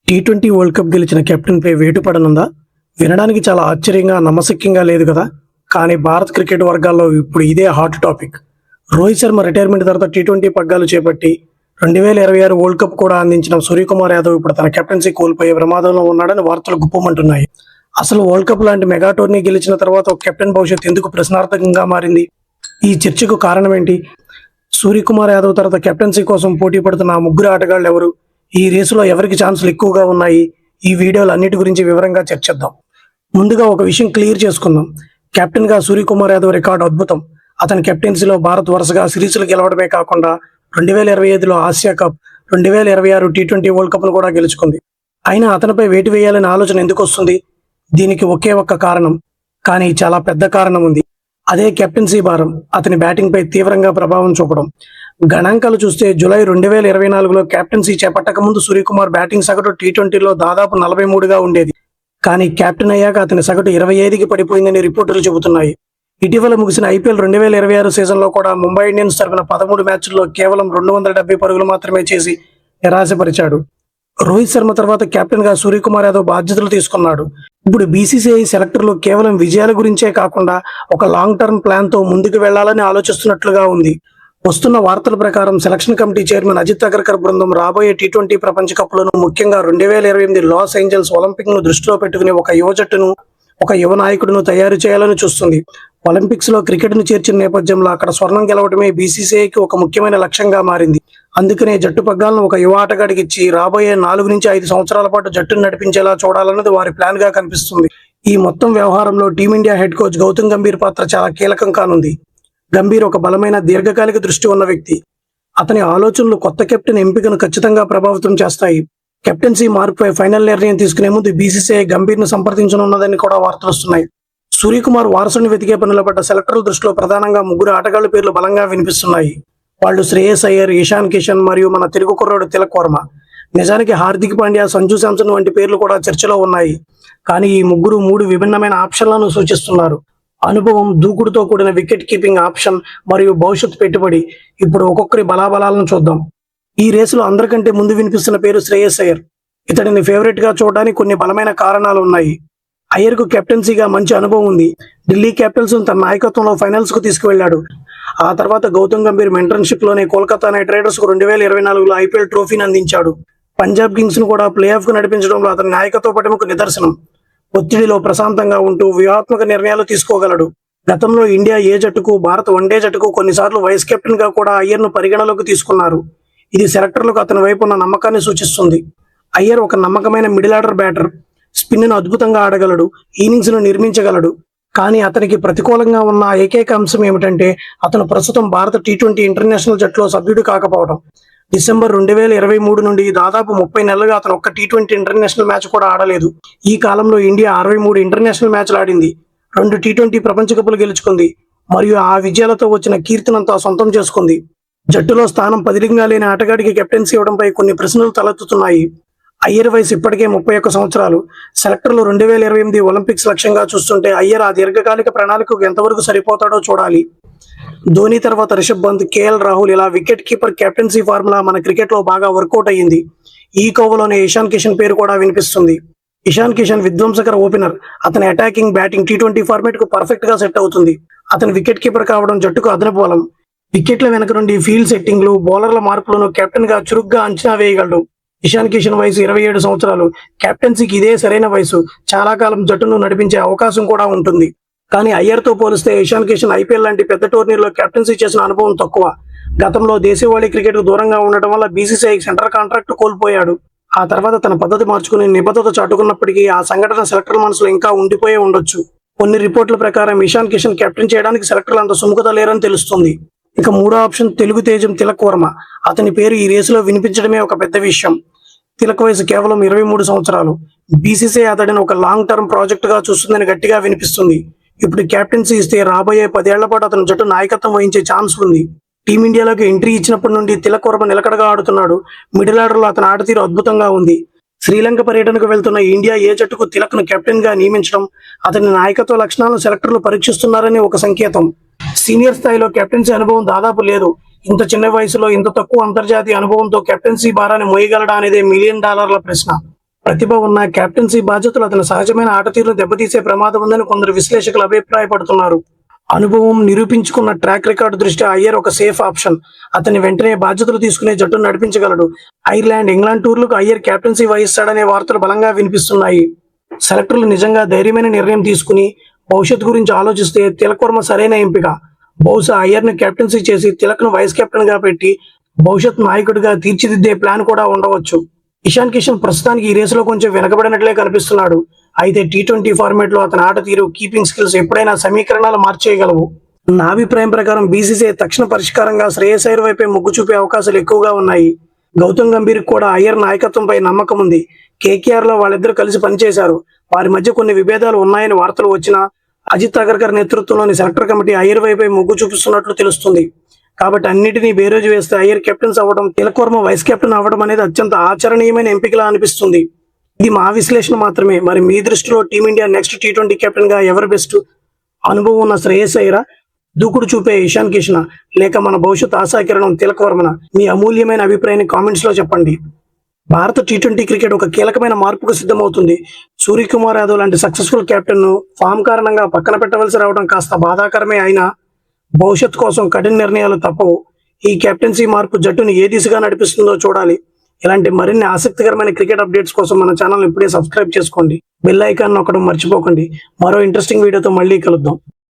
T20 World cup గెలిచిన కెప్టెన్పై వేటు పడనుందా? వినడానికి చాలా ఆశ్చర్యంగా, నమ్మశక్యంగా లేదు కదా! కానీ భారత్ క్రికెట్ వర్గాల్లో ఇప్పుడు ఇదే hot topic. Rohit Sharma retirement తర్వాత టీ20 పగ్గాలు చేపట్టి 2026 వరల్డ్ కప్ కూడా అందించిన సూర్యకుమార్ యాదవ్ ఇప్పుడు తన కెప్టెన్సీ కోల్పోయే ప్రమాదంలో ఉన్నాడని వార్తలు గుప్పమంటున్నాయి. అసలు వరల్డ్ కప్ లాంటి మెగా టోర్నీ గెలిచిన తర్వాత ఒక కెప్టెన్ భవిష్యత్తు ఎందుకు ప్రశ్నార్థకంగా మారింది? ఈ చర్చకు కారణం ఏంటి? సూర్యకుమార్ యాదవ్ తర్వాత కెప్టెన్సీ కోసం పోటీ పడుతున్న ఆ ముగ్గురు ఆటగాళ్లు ఎవరు? ఈ రేసులో ఎవరికి ఛాన్సులు ఎక్కువగా ఉన్నాయి? ఈ వీడియోలు అన్నిటి గురించి వివరంగా చర్చిద్దాం. ముందుగా ఒక విషయం క్లియర్ చేసుకుందాం. కెప్టెన్ గా సూర్యకుమార్ యాదవ్ రికార్డు అద్భుతం. అతని కెప్టెన్సీలో భారత్ వరుసగా సిరీస్లు గెలవడమే కాకుండా 2025లో ఆసియా కప్, 2026 టీ20 వరల్డ్ కప్ ను కూడా గెలుచుకుంది. అయినా అతనిపై వేటు వేయాలనే ఆలోచన ఎందుకు వస్తుంది? దీనికి ఒకే ఒక్క కారణం, కానీ చాలా పెద్ద కారణం ఉంది. అదే కెప్టెన్సీ భారం, అతని బ్యాటింగ్ పై తీవ్రంగా ప్రభావం చూపడం. గణాంకాలు చూస్తే జూలై 2024లో కెప్టెన్సీ చేపట్టక ముందు సూర్యకుమార్ బ్యాటింగ్ సగటు టీ20లో దాదాపు 43గా ఉండేది. కానీ కెప్టెన్ అయ్యాక అతని సగటు 25కి పడిపోయిందని రిపోర్టులు చెబుతున్నాయి. ఇటీవల ముగిసిన ఐపీఎల్ 2026 సీజన్లో కూడా ముంబై ఇండియన్స్ తరఫున 13 మ్యాచ్ల్లో కేవలం 270 పరుగులు మాత్రమే చేసి నిరాశపరిచాడు. రోహిత్ శర్మ తర్వాత కెప్టెన్ గా సూర్యకుమార్ యాదవ్ బాధ్యతలు తీసుకున్నాడు. ఇప్పుడు బీసీసీఐ సెలెక్టర్లు కేవలం విజయాల గురించే కాకుండా ఒక లాంగ్ టర్మ్ ప్లాన్ తో ముందుకు వెళ్లాలని ఆలోచిస్తున్నట్లుగా ఉంది. వస్తున్న వార్తల ప్రకారం selection committee chairman Ajit Agarkar బృందం రాబోయే టీ20 ప్రపంచ కప్లను, ముఖ్యంగా 2028 లాస్ ఏంజల్స్ ఒలింపిక్ ను దృష్టిలో పెట్టుకుని ఒక యువ జట్టును, ఒక యువ నాయకుడును తయారు చేయాలని చూస్తుంది. ఒలింపిక్స్ లో క్రికెట్ ను చేర్చిన నేపథ్యంలో అక్కడ స్వర్ణం గెలవడమే బీసీసీఐకి ఒక ముఖ్యమైన లక్ష్యంగా మారింది. అందుకనే జట్టు పగ్గాలను ఒక యువ ఆటగాడికి ఇచ్చి రాబోయే 4 నుంచి 5 సంవత్సరాల పాటు జట్టును నడిపించేలా చూడాలన్నది వారి ప్లాన్ గా కనిపిస్తుంది. ఈ మొత్తం వ్యవహారంలో team India head coach Gautam Gambhir పాత్ర చాలా కీలకం కానుంది. గంభీర్ ఒక బలమైన దీర్ఘకాలిక దృష్టి ఉన్న వ్యక్తి. అతని ఆలోచనలు కొత్త కెప్టెన్ ఎంపికను ఖచ్చితంగా ప్రభావితం చేస్తాయి. కెప్టెన్సీ మార్పుపై ఫైనల్ నిర్ణయం తీసుకునే ముందు బీసీసీఐ గంభీర్ ను సంప్రదించనున్నదని కూడా వార్తలు వస్తున్నాయి. సూర్యకుమార్ వారసుని వెతికే పనిలో పడ్డ సెలెక్టర్ల దృష్టిలో ప్రధానంగా ముగ్గురు ఆటగాళ్ల పేర్లు బలంగా వినిపిస్తున్నాయి. వాళ్ళు శ్రేయస్ అయ్యర్, ఇషాన్ కిషన్ మరియు మన తెలుగు కుర్రాడు తిలక్ వర్మ. నిజానికి హార్దిక్ పాండ్యా, సంజు శాంసన్ వంటి పేర్లు కూడా చర్చలో ఉన్నాయి. కానీ ఈ ముగ్గురు 3 విభిన్నమైన ఆప్షన్లను సూచిస్తున్నారు. అనుభవం, దూకుడుతో కూడిన వికెట్ కీపింగ్ ఆప్షన్ మరియు భవిష్యత్ పెట్టుబడి. ఇప్పుడు ఒక్కొక్కరి బలాబలాలను చూద్దాం. ఈ రేసులో అందరికంటే ముందు వినిపిస్తున్న పేరు శ్రేయస్ అయ్యర్. ఇతడిని ఫేవరెట్ గా చూడడానికి కొన్ని బలమైన కారణాలు ఉన్నాయి. అయ్యర్ కు కెప్టెన్సీగా మంచి అనుభవం ఉంది. ఢిల్లీ క్యాపిటల్స్ తన నాయకత్వంలో ఫైనల్స్ కు తీసుకువెళ్లాడు. ఆ తర్వాత గౌతమ్ గంభీర్ మెంటర్షిప్ లోనే కోల్కతా నైట్ రైడర్స్ కు 2024లో ఐపీఎల్ ట్రోఫీని అందించాడు. పంజాబ్ కింగ్స్ ను కూడా ప్లే ఆఫ్ కు నడిపించడంలో అతని నాయకత్వ పటిమకు నిదర్శనం. ఒత్తిడిలో ప్రశాంతంగా ఉంటూ వ్యూహాత్మక నిర్ణయాలు తీసుకోగలడు. గతంలో ఇండియా ఏ జట్టుకు, భారత్ వన్డే జట్టుకు కొన్నిసార్లు వైస్ కెప్టెన్ గా కూడా అయ్యర్ ను పరిగణలోకి తీసుకున్నారు. ఇది సెలెక్టర్లకు అతని వైపు ఉన్న నమ్మకాన్ని సూచిస్తుంది. అయ్యర్ ఒక నమ్మకమైన మిడిల్ ఆర్డర్ బ్యాటర్. స్పిన్ ను అద్భుతంగా ఆడగలడు, ఇన్నింగ్స్ ను నిర్మించగలడు. కానీ అతనికి ప్రతికూలంగా ఉన్న ఏకైక అంశం ఏమిటంటే అతను ప్రస్తుతం భారత టీ20 ఇంటర్నేషనల్ జట్టులో సభ్యుడు కాకపోవడం. డిసెంబర్ 2023 నుండి దాదాపు 30 నెలలుగా అతను ఒక్క టీ20 ఇంటర్నేషనల్ మ్యాచ్ కూడా ఆడలేదు. ఈ కాలంలో ఇండియా 63 ఇంటర్నేషనల్ మ్యాచ్లు ఆడింది, 2 టీ20 ప్రపంచ కప్పులు గెలుచుకుంది మరియు ఆ విజయాలతో వచ్చిన కీర్తినంతా సొంతం చేసుకుంది. జట్టులో స్థానం పదిలంగా లేని ఆటగాడికి కెప్టెన్సీ ఇవ్వడంపై కొన్ని ప్రశ్నలు తలెత్తుతున్నాయి. అయ్యర్ వయసు ఇప్పటికే 31 సంవత్సరాలు. సెలెక్టర్లు 2028 ఒలింపిక్స్ లక్ష్యంగా చూస్తుంటే అయ్యర్ ఆ దీర్ఘకాలిక ప్రణాళికకు ఎంతవరకు సరిపోతాడో చూడాలి. ధోని తర్వాత రిషబ్ పంత్, కేఎల్ రాహుల్ ఇలా వికెట్ కీపర్ కెప్టెన్సీ ఫార్ములా మన క్రికెట్ లో బాగా వర్కౌట్ అయ్యింది. ఈ కోవలోనే ఇషాన్ కిషన్ పేరు కూడా వినిపిస్తుంది. ఇషాన్ కిషన్ విధ్వంసకర ఓపెనర్. అతని అటాకింగ్, బ్యాటింగ్ టీ20 ఫార్మేట్ కు పర్ఫెక్ట్ గా సెట్ అవుతుంది. అతని వికెట్ కీపర్ కావడం జట్టుకు అదనపు బలం. వికెట్ల వెనక నుండి ఫీల్డ్ సెట్టింగ్లు, బౌలర్ల మార్పులను కెప్టెన్ గా చురుగ్గా అంచనా వేయగలడు. ఇషాన్ కిషన్ వయసు 27 సంవత్సరాలు. కెప్టెన్సీకి ఇదే సరైన వయసు. చాలా కాలం జట్టును నడిపించే అవకాశం కూడా ఉంటుంది. కానీ అయ్యర్ తో పోలిస్తే ఇషాన్ కిషన్ ఐపీఎల్ లాంటి పెద్ద టోర్నీలో కెప్టెన్సీ చేసిన అనుభవం తక్కువ. గతంలో దేశవాళీ క్రికెట్ కు దూరంగా ఉండటం వల్ల బీసీసీఐ సెంట్రల్ కాంట్రాక్ట్ కోల్పోయాడు. ఆ తర్వాత తన పద్ధతి మార్చుకుని నిబద్ధత చాటుకున్నప్పటికీ ఆ సంఘటన సెలెక్టర్ మనసులో ఇంకా ఉండిపోయే ఉండొచ్చు. కొన్ని రిపోర్టుల ప్రకారం ఇషాన్ కిషన్ కెప్టెన్ చేయడానికి సెలెక్టర్లు అంత సుముఖత లేరని తెలుస్తుంది. ఇక మూడో ఆప్షన్ తెలుగు తేజం తిలక్ వర్మ. అతని పేరు ఈ రేసులో వినిపించడమే ఒక పెద్ద విషయం. తిలక్ వయసు కేవలం 23 సంవత్సరాలు. బీసీసీఐ అతడిని ఒక లాంగ్ టర్మ్ ప్రాజెక్ట్ గా చూస్తుందని గట్టిగా వినిపిస్తుంది. ఇప్పుడు కెప్టెన్సీ ఇస్తే రాబోయే 10 ఏళ్ల పాటు అతను జట్టు నాయకత్వం వహించే ఛాన్స్ ఉంది. టీమిండియాలోకి ఎంట్రీ ఇచ్చినప్పటి నుండి తిలక్ వర్మ నిలకడగా ఆడుతున్నాడు. మిడిల్ ఆర్డర్ లో అతని ఆటతీరు అద్భుతంగా ఉంది. శ్రీలంక పర్యటనకు వెళ్తున్న ఇండియా ఏ జట్టుకు తిలక్ ను కెప్టెన్ గా నియమించడం అతని నాయకత్వ లక్షణాలను సెలెక్టర్లు పరీక్షిస్తున్నారని ఒక సంకేతం. సీనియర్ స్థాయిలో కెప్టెన్సీ అనుభవం దాదాపు లేదు. ఇంత చిన్న వయసులో ఇంత తక్కువ అంతర్జాతీయ అనుభవంతో కెప్టెన్సీ భారాన్ని మోయగలడా అనేదే $1 మిలియన్ ప్రశ్న. ప్రతిభ ఉన్న కెప్టెన్సీ బాధ్యతలు అతని సహజమైన ఆట తీరును దెబ్బతీసే ప్రమాదం ఉందని కొందరు విశ్లేషకులు అభిప్రాయపడుతున్నారు. అనుభవం, నిరూపించుకున్న ట్రాక్ రికార్డు దృష్ట్యా అయ్యర్ ఒక సేఫ్ ఆప్షన్. అతన్ని వెంటనే బాధ్యతలు తీసుకునే జట్టును నడిపించగలడు. ఐర్లాండ్, ఇంగ్లాండ్ టూర్లకు అయ్యర్ కెప్టెన్సీ వహిస్తాడనే వార్తలు బలంగా వినిపిస్తున్నాయి. సెలెక్టర్లు నిజంగా ధైర్యమైన నిర్ణయం తీసుకుని భవిష్యత్తు గురించి ఆలోచిస్తే తిలక్ వర్మ సరైన ఎంపిక. బహుశా అయ్యర్ను కెప్టెన్సీ చేసి తిలక్ను వైస్ కెప్టెన్ గా పెట్టి భవిష్యత్ నాయకుడిగా తీర్చిదిద్దే ప్లాన్ కూడా ఉండవచ్చు. ఇషాన్ కిషన్ ప్రస్తుతానికి ఈ రేసులో కొంచెం వెనకబడినట్లే కనిపిస్తున్నాడు. అయితే టీ20 ఫార్మాట్ లో అతని ఆట తీరు, కీపింగ్ స్కిల్స్ ఎప్పుడైనా సమీకరణాలు మార్చేయగలవు. నా అభిప్రాయం ప్రకారం బీసీసీఐ తక్షణ పరిష్కారంగా శ్రేయస్ అయ్యర్ వైపే మొగ్గు చూపే అవకాశాలు ఎక్కువగా ఉన్నాయి. గౌతమ్ గంభీర్ కూడా అయ్యర్ నాయకత్వంపై నమ్మకం ఉంది. కేకేఆర్ లో వాళ్ళిద్దరూ కలిసి పనిచేశారు. వారి మధ్య కొన్ని విభేదాలు ఉన్నాయని వార్తలు వచ్చినా అజిత్ అగర్కర్ నేతృత్వంలోని సెలెక్టర్ కమిటీ అయ్యర్ వైపే మొగ్గు చూపిస్తున్నట్లు తెలుస్తుంది. కాబట్టి అన్నిటినీ బేరోజు వేస్తే అయ్యర్ కెప్టెన్స్ అవ్వడం, తిలక్ వర్మ వైస్ కెప్టెన్ అవ్వడం అనేది అత్యంత ఆచరణీయమైన ఎంపికలా అనిపిస్తుంది. ఇది మా విశ్లేషణ మాత్రమే. మరి మీ దృష్టిలో టీమిండియా నెక్స్ట్ టీ20 కెప్టెన్ గా ఎవరు బెస్ట్? అనుభవం ఉన్న శ్రేయస్ అయ్యరా, దూకుడు చూపే ఇషాన్ కిషన్, లేక మన భవిష్యత్ ఆశాకిరణం తిలక్ వర్మన? మీ అమూల్యమైన అభిప్రాయాన్ని కామెంట్స్ లో చెప్పండి. భారత టీ20 క్రికెట్ ఒక కీలకమైన మార్పుకు సిద్ధమవుతుంది. సూర్యకుమార్ యాదవ్ లాంటి సక్సెస్ఫుల్ కెప్టెన్ ను ఫామ్ కారణంగా పక్కన పెట్టవలసి రావడం కాస్త బాధాకరమే అయినా భవిష్యత్ కోసం కఠిన నిర్ణయాలు తప్పవు. ఈ కెప్టెన్సీ మార్పు జట్టును ఏ దిశగా నడిపిస్తుందో చూడాలి. ఇలాంటి మరిన్ని ఆసక్తికరమైన క్రికెట్ అప్డేట్స్ కోసం మన ఛానల్ ఇప్పుడే సబ్స్క్రైబ్ చేసుకోండి. బెల్ ఐకాన్ నొక్కడం మర్చిపోకండి. మరో ఇంట్రెస్టింగ్ వీడియోతో మళ్ళీ కలుద్దాం.